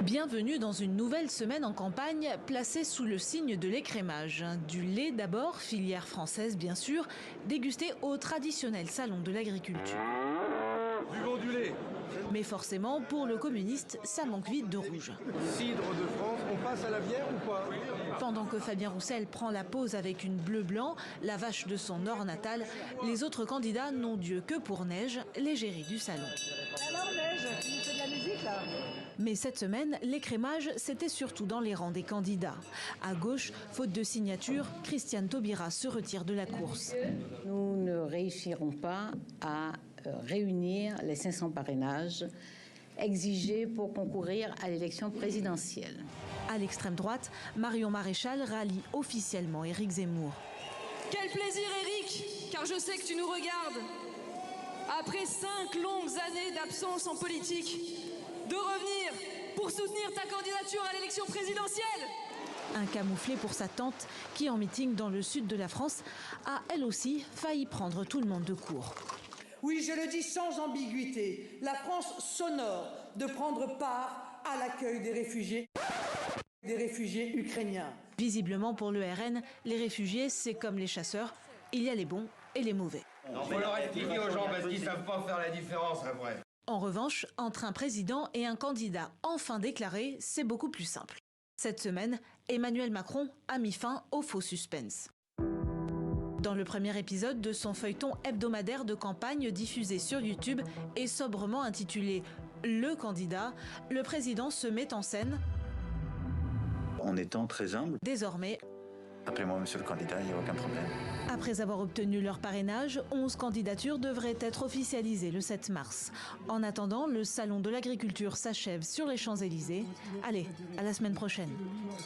Bienvenue dans une nouvelle semaine en campagne placée sous le signe de l'écrémage. Du lait d'abord, filière française bien sûr, dégusté au traditionnel salon de l'agriculture. Buvons du lait. Mais forcément, pour le communiste, ça manque vite de rouge. Cidre de France, on passe à la bière ou pas? Pendant que Fabien Roussel prend la pose avec une bleu-blanc, la vache de son nord natal, les autres candidats n'ont Dieu que pour Neige, l'égérie du salon. Alors Neige, tu nous fais de la musique là? Mais cette semaine, l'écrémage, c'était surtout dans les rangs des candidats. À gauche, faute de signature, Christiane Taubira se retire de la course. Nous ne réussirons pas à réunir les 500 parrainages exigés pour concourir à l'élection présidentielle. À l'extrême droite, Marion Maréchal rallie officiellement Éric Zemmour. Quel plaisir, Éric, car je sais que tu nous regardes. Après 5 longues années d'absence en politique, de revenir pour soutenir ta candidature à l'élection présidentielle. Un camouflet pour sa tante qui, en meeting dans le sud de la France, a elle aussi failli prendre tout le monde de court. Oui, je le dis sans ambiguïté, la France s'honore de prendre part à l'accueil des réfugiés ukrainiens. Visiblement pour le RN, les réfugiés, c'est comme les chasseurs, il y a les bons et les mauvais. Il faut leur expliquer aux gens parce qu'ils ne savent pas faire la différence après. En revanche, entre un président et un candidat enfin déclaré, c'est beaucoup plus simple. Cette semaine, Emmanuel Macron a mis fin au faux suspense. Dans le premier épisode de son feuilleton hebdomadaire de campagne diffusé sur YouTube et sobrement intitulé « Le candidat », le président se met en scène en étant très humble. Désormais, après moi, monsieur le candidat, il n'y a aucun problème. Après avoir obtenu leur parrainage, 11 candidatures devraient être officialisées le 7 mars. En attendant, le salon de l'agriculture s'achève sur les Champs-Élysées. Allez, à la semaine prochaine.